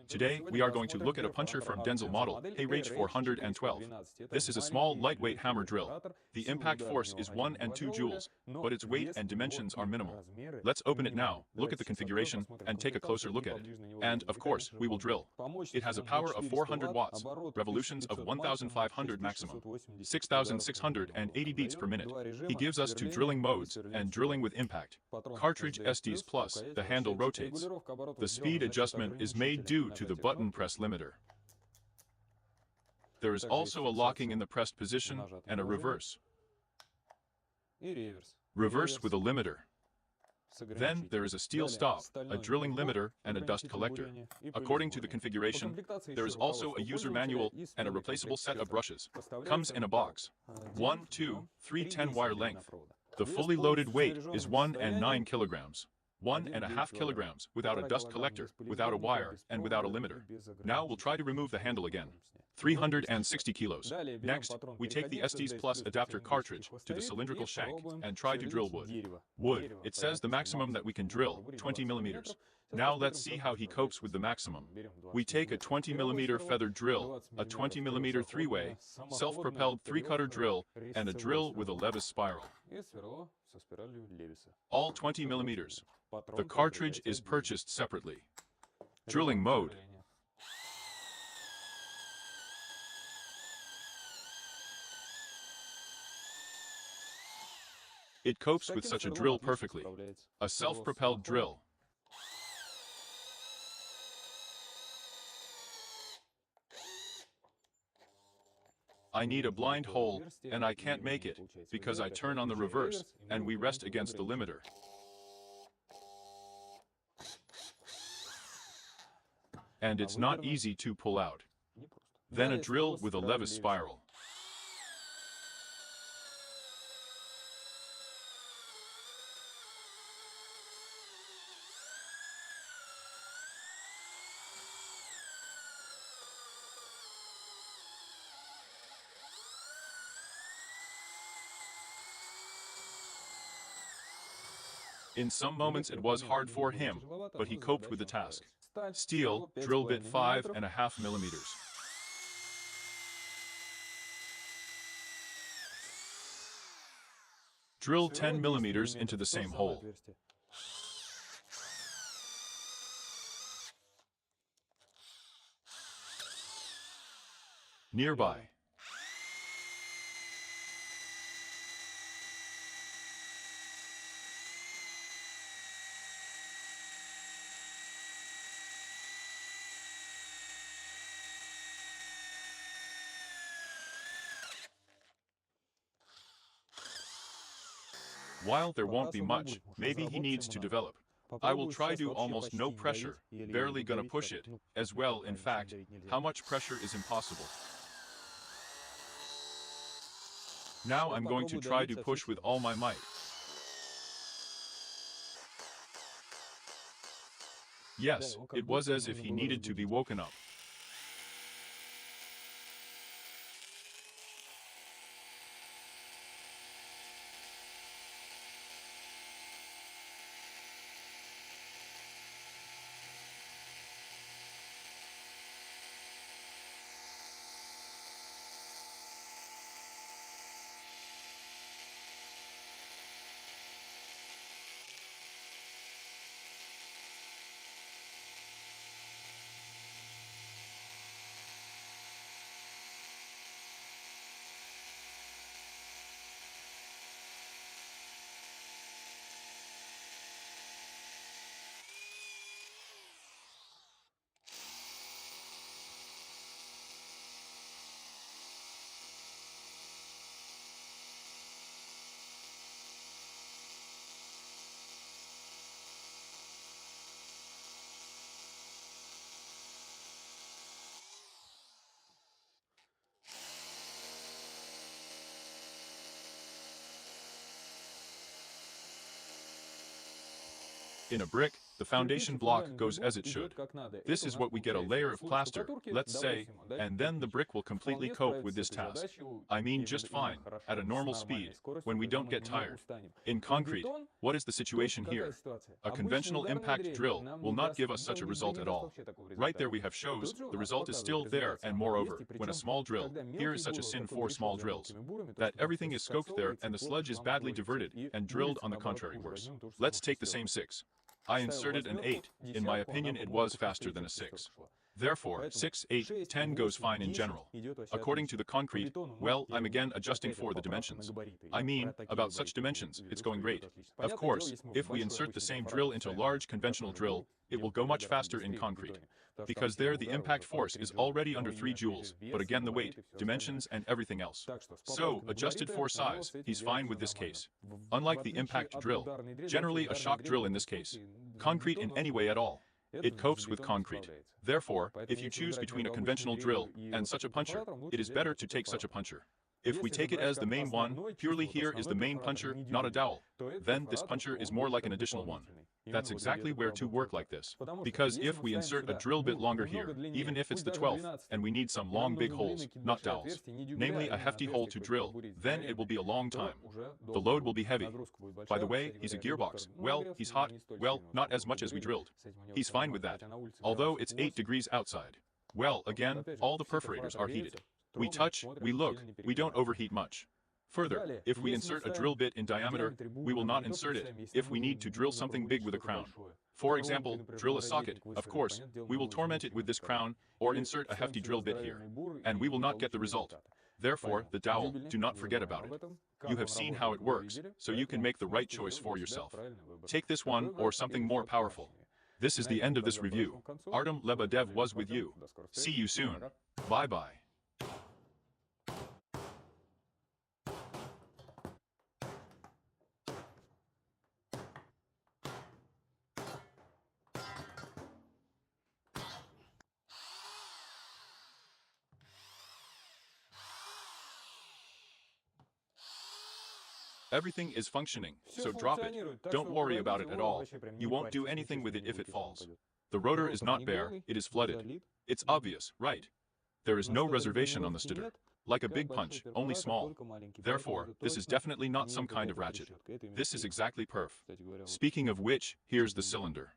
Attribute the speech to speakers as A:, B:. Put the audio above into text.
A: Today, we are going to look at a puncher from DENZEL model RH-400-12. This is a small, lightweight hammer drill. The impact force is 1 and 2 joules, but its weight and dimensions are minimal. Let's open it now, look at the configuration, and take a closer look at it. And, of course, we will drill. It has a power of 400 watts, revolutions of 1,500 maximum, 6,680 beats per minute. He gives us two drilling modes, and drilling with impact. Cartridge SDs plus, the handle rotates. The speed adjustment is made due to the button press limiter. There is also a locking in the pressed position and a reverse. Reverse with a limiter. Then there is a steel stop, a drilling limiter, and a dust collector. According to the configuration, there is also a user manual and a replaceable set of brushes. Comes in a box. 1, 2, 3 10-wire length. The fully loaded weight is 1 and 9 kilograms. 1.5 kilograms, without a dust collector, without a wire, and without a limiter. Now we'll try to remove the handle again. 360 kilos. Next, we take the SDs Plus adapter cartridge to the cylindrical shank and try to drill wood. Wood, it says the maximum that we can drill, 20 millimeters. Now let's see how he copes with the maximum. We take a 20 millimeter feathered drill, a 20 millimeter three-way, self-propelled 3-cutter drill, and a drill with a Levis spiral. All 20 millimeters. The cartridge is purchased separately. Drilling mode. It copes with such a drill perfectly. A self-propelled drill. I need a blind hole, and I can't make it, because I turn on the reverse, and we rest against the limiter. And it's not easy to pull out. Then a drill with a Levis spiral. In some moments it was hard for him, but he coped with the task. Steel, drill bit 5.5 millimeters. Drill 10 millimeters into the same hole. Nearby. While there won't be much, maybe he needs to develop. I will try to almost no pressure, barely gonna push it, as well. In fact, how much pressure is impossible. Now I'm going to try to push with all my might. Yes, it was as if he needed to be woken up. In a brick, The foundation block goes as it should. This is what we get: a layer of plaster, let's say, and then the brick will completely cope with this task. I mean just fine, at a normal speed, when we don't get tired. In concrete, what is the situation here? A conventional impact drill will not give us such a result at all. Right there we have shows, the result is still there, and moreover, when a small drill, here is such a sin for small drills, that everything is scoped there and the sludge is badly diverted, and drilled on the contrary worse. Let's take the same 6. I inserted an 8, in my opinion it was faster than a 6. Therefore, 6, 8, 10 goes fine in general. According to the concrete, well, I'm again adjusting for the dimensions. I mean, about such dimensions, it's going great. Of course, if we insert the same drill into a large conventional drill, it will go much faster in concrete. Because there the impact force is already under 3 joules, but again the weight, dimensions and everything else. So, adjusted for size, he's fine with this case. Unlike the impact drill, generally a shock drill in this case. Concrete in any way at all. It copes with concrete. Therefore, if you choose between a conventional drill and such a puncher, it is better to take such a puncher. If we take it as the main one, purely here is the main puncher, not a dowel, then this puncher is more like an additional one. That's exactly where to work like this. Because if we insert a drill bit longer here, even if it's the 12th, and we need some long big holes, not dowels, namely a hefty hole to drill, then it will be a long time. The load will be heavy. By the way, he's a gearbox. Well, he's hot. Well, not as much as we drilled. He's fine with that. Although it's 8 degrees outside. Well, again, all the perforators are heated. We touch, we look, we don't overheat much. Further, if we insert a drill bit in diameter, we will not insert it if we need to drill something big with a crown. For example, drill a socket, of course, we will torment it with this crown, or insert a hefty drill bit here, and we will not get the result. Therefore, the dowel, do not forget about it. You have seen how it works, so you can make the right choice for yourself. Take this one or something more powerful. This is the end of this review. Artem Lebedev was with you. See you soon. Bye-bye. Everything is functioning, so drop it. Don't worry about it at all. You won't do anything with it if it falls. The rotor is not bare, it is flooded. It's obvious, right? There is no reservation on the stator. Like a big punch, only small. Therefore, this is definitely not some kind of ratchet. This is exactly perf. Speaking of which, here's the cylinder.